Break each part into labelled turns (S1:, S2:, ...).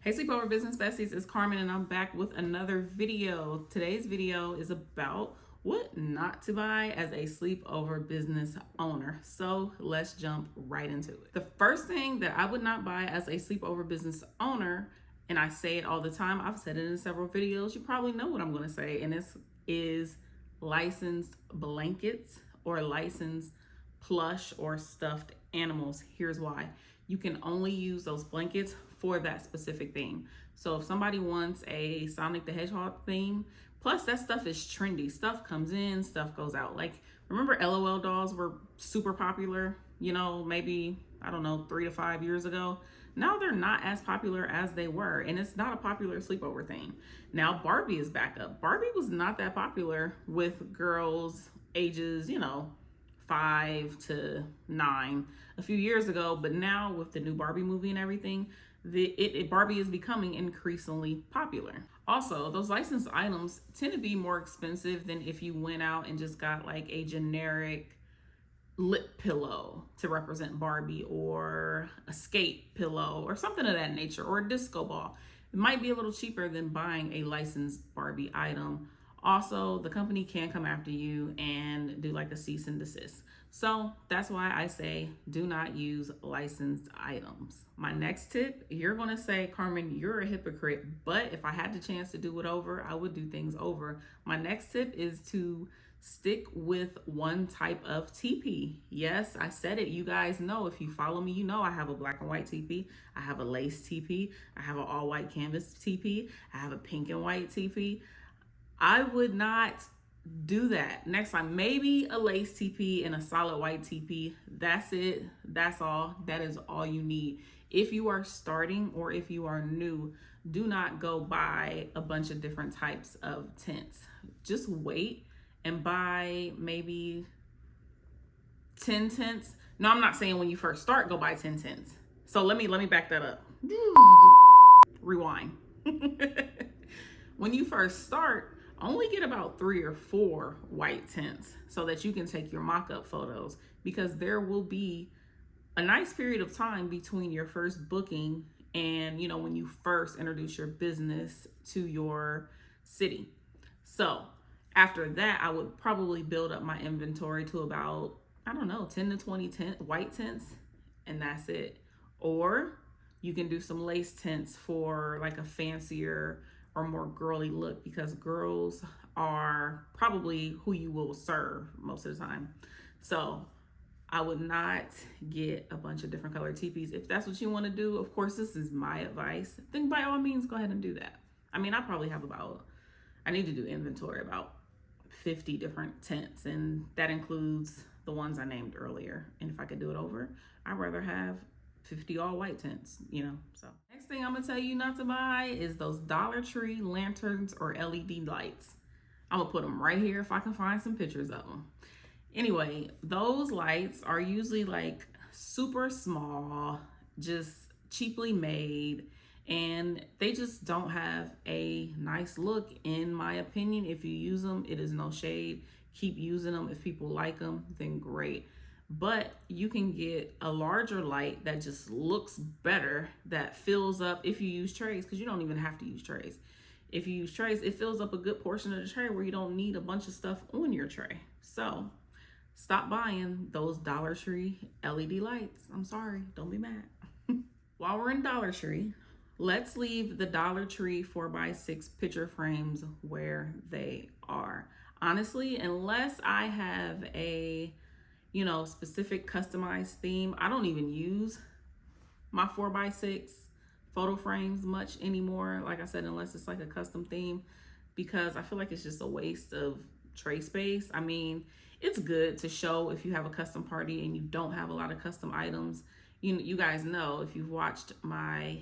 S1: Hey Sleepover Business Besties, it's Carmen and I'm back with another video. Today's video is about what not to buy as a sleepover business owner. So let's jump right into it. The first thing that I would not buy as a sleepover business owner, and I say it all the time, I've said it in several videos, you probably know what I'm going to say, and this is licensed blankets or licensed plush or stuffed animals. Here's why. You can only use those blankets for that specific theme. So if somebody wants a Sonic the Hedgehog theme, plus that stuff is trendy. Stuff comes in, stuff goes out. Like, remember LOL dolls were super popular, maybe, I don't know, 3 to 5 years ago. Now they're not as popular as they were, and it's not a popular sleepover thing. Now Barbie is back up. Barbie was not that popular with girls ages, 5 to 9 a few years ago, but now with the new Barbie movie and everything, Barbie is becoming increasingly popular. Also, those licensed items tend to be more expensive than if you went out and just got like a generic lip pillow to represent Barbie, or a skate pillow or something of that nature, or a disco ball. It might be a little cheaper than buying a licensed Barbie item. Also, the company can come after you and do like a cease and desist. So that's why I say do not use licensed items. My next tip, you're going to say, Carmen, you're a hypocrite, but if I had the chance to do it over, I would do things over. My next tip is to stick with one type of teepee. Yes, I said it. You guys know, if you follow me, you know I have a black and white teepee. I have a lace teepee. I have an all white canvas teepee. I have a pink and white teepee. I would not do that next time. Maybe a lace teepee and a solid white teepee. That's it. That's all. That is all you need. If you are starting or if you are new, do not go buy a bunch of different types of tents. Just wait and buy maybe 10 tents. No, I'm not saying when you first start, go buy 10 tents. So let me back that up. Rewind. When you first start, only get about 3 or 4 white tents so that you can take your mock-up photos, because there will be a nice period of time between your first booking and, when you first introduce your business to your city. So after that, I would probably build up my inventory to about, 10 to 20 white tents, and that's it. Or you can do some lace tents for like a fancier or more girly look, because girls are probably who you will serve most of the time. So I would not get a bunch of different colored teepees. If that's what you want to do, of course, this is my advice, then by all means, go ahead and do that. I probably have I need to do inventory about 50 different tents, and that includes the ones I named earlier. And if I could do it over, I'd rather have 50 all white tents, so. Next thing I'm gonna tell you not to buy is those Dollar Tree lanterns or LED lights. I'm gonna put them right here if I can find some pictures of them. Anyway, those lights are usually like super small, just cheaply made, and they just don't have a nice look, in my opinion. If you use them, it is no shade. Keep using them. If people like them, then great. But you can get a larger light that just looks better, that fills up if you use trays, because you don't even have to use trays. If you use trays, it fills up a good portion of the tray where you don't need a bunch of stuff on your tray. So stop buying those Dollar Tree LED lights. I'm sorry, don't be mad. While we're in Dollar Tree, let's leave the Dollar Tree 4x6 picture frames where they are. Honestly, unless I have a specific customized theme, I don't even use my 4x6 photo frames much anymore. Like I said, unless it's like a custom theme, because I feel like it's just a waste of tray space. It's good to show if you have a custom party and you don't have a lot of custom items. You guys know, if you've watched I'm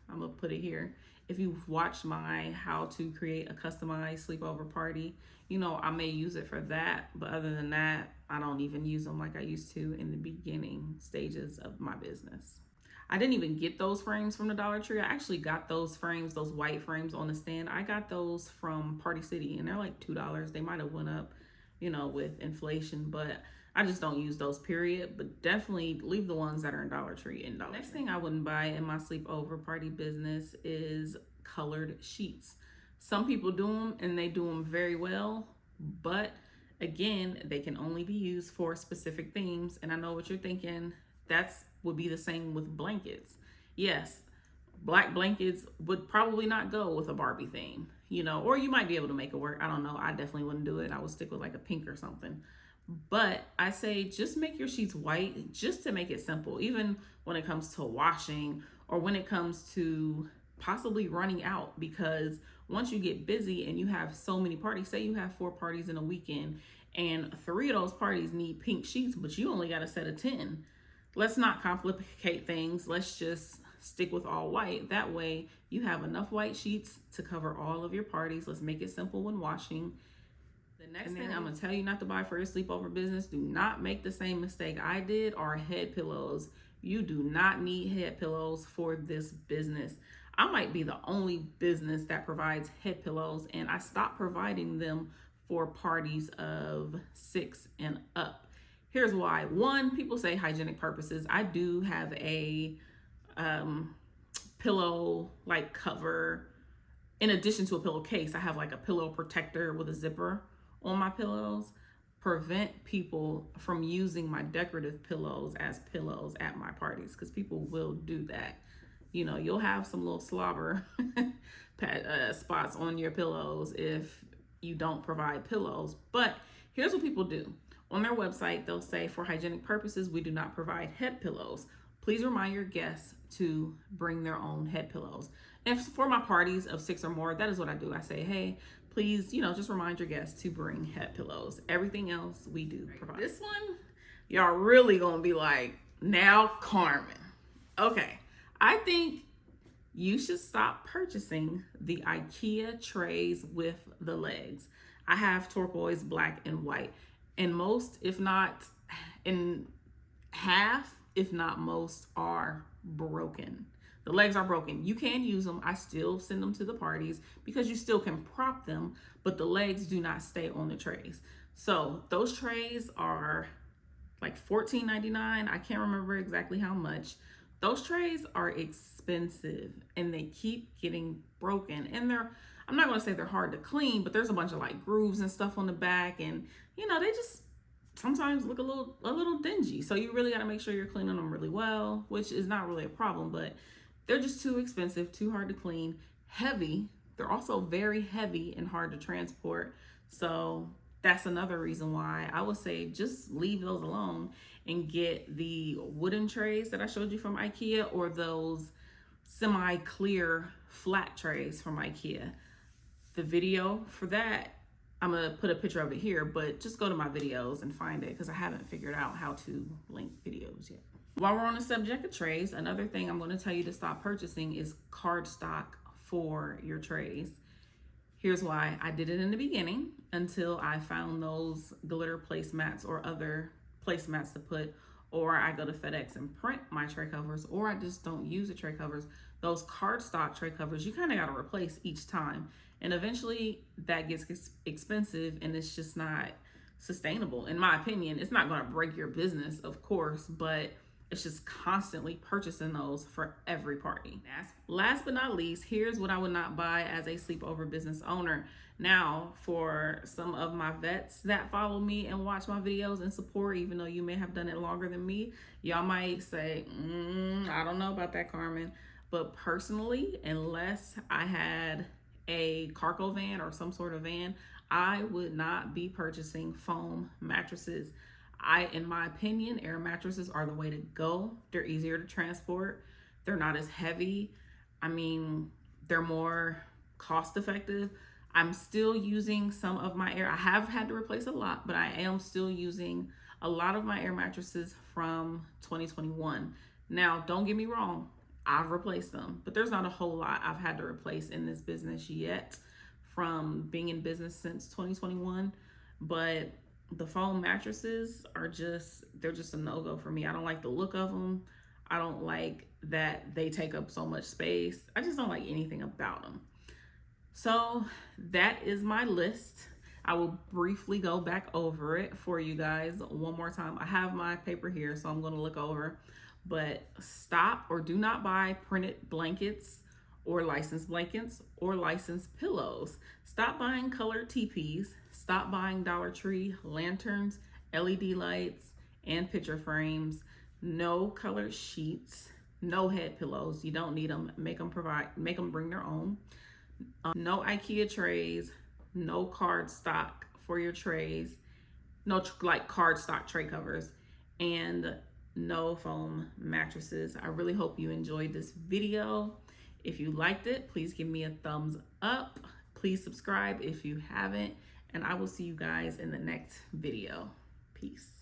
S1: gonna put it here. If you've watched my how to create a customized sleepover party, I may use it for that. But other than that, I don't even use them like I used to in the beginning stages of my business. I didn't even get those frames from the Dollar Tree. I actually got those frames, those white frames on the stand. I got those from Party City, and they're like $2. They might have went up, with inflation, but I just don't use those, period. But definitely leave the ones that are in Dollar Tree in Dollar Tree. Next thing I wouldn't buy in my sleepover party business is colored sheets. Some people do them and they do them very well, but again, they can only be used for specific themes. And I know what you're thinking. That's would be the same with blankets. Yes, black blankets would probably not go with a Barbie theme, you know, or you might be able to make it work. I don't know. I definitely wouldn't do it. I would stick with like a pink or something. But I say just make your sheets white just to make it simple, even when it comes to washing or when it comes to possibly running out, because once you get busy and you have so many parties, say you have 4 parties in a weekend and 3 of those parties need pink sheets, but you only got a set of 10. Let's not complicate things. Let's just stick with all white. That way you have enough white sheets to cover all of your parties. Let's make it simple when washing. The next thing I'm gonna tell you not to buy for your sleepover business, do not make the same mistake I did, are head pillows. You do not need head pillows for this business. I might be the only business that provides head pillows, and I stopped providing them for parties of 6 and up. Here's why. One, people say hygienic purposes. I do have a pillow like cover. In addition to a pillowcase, I have like a pillow protector with a zipper on my pillows. Prevent people from using my decorative pillows as pillows at my parties, because people will do that. You know, you'll have some little slobber spots on your pillows if you don't provide pillows. But here's what people do. On their website, they'll say, for hygienic purposes, we do not provide head pillows. Please remind your guests to bring their own head pillows. And for my parties of 6 or more, that is what I do. I say, hey, please, you know, just remind your guests to bring head pillows. Everything else we do provide. This one, y'all really gonna be like, now Carmen. Okay, I think you should stop purchasing the IKEA trays with the legs. I have turquoise, black, and white. And most, if not in half, if not most, are broken. The legs are broken. You can use them. I still send them to the parties because you still can prop them, but the legs do not stay on the trays. So those trays are like $14.99. I can't remember exactly how much. Those trays are expensive and they keep getting broken. And I'm not going to say they're hard to clean, but there's a bunch of like grooves and stuff on the back, and you know, they just sometimes look a little dingy. So you really got to make sure you're cleaning them really well, which is not really a problem, but they're just too expensive, too hard to clean, heavy. They're also very heavy and hard to transport. So that's another reason why I would say just leave those alone and get the wooden trays that I showed you from IKEA, or those semi-clear flat trays from IKEA. The video for that, I'm gonna put a picture of it here, but just go to my videos and find it because I haven't figured out how to link videos yet. While we're on the subject of trays, another thing I'm gonna tell you to stop purchasing is cardstock for your trays. Here's why. I did it in the beginning until I found those glitter placemats or other placemats to put, or I go to FedEx and print my tray covers, or I just don't use the tray covers. Those cardstock tray covers, you kind of got to replace each time. And eventually that gets expensive and it's just not sustainable. In my opinion, it's not going to break your business, of course, but it's just constantly purchasing those for every party. Last but not least, here's what I would not buy as a sleepover business owner. Now, for some of my vets that follow me and watch my videos and support, even though you may have done it longer than me, y'all might say, I don't know about that, Carmen. But personally, unless I had a cargo van or some sort of van, I would not be purchasing foam mattresses. In my opinion, air mattresses are the way to go. They're easier to transport. They're not as heavy. I mean, they're more cost effective. I'm still using some of my air. I have had to replace a lot, but I am still using a lot of my air mattresses from 2021. Now, don't get me wrong. I've replaced them, but there's not a whole lot I've had to replace in this business yet from being in business since 2021. But the foam mattresses are they're just a no-go for me. I don't like the look of them. I don't like that they take up so much space. I just don't like anything about them. So that is my list. I will briefly go back over it for you guys one more time. I have my paper here, so I'm going to look over. But stop or do not buy printed blankets or licensed blankets or licensed pillows. Stop buying colored teepees. Stop buying Dollar Tree lanterns, LED lights, and picture frames. No colored sheets. No head pillows. You don't need them. Make them bring their own. No IKEA trays. No card stock for your trays. No like card stock tray covers. And no foam mattresses. I really hope you enjoyed this video. If you liked it, please give me a thumbs up. Please subscribe if you haven't. And I will see you guys in the next video. Peace.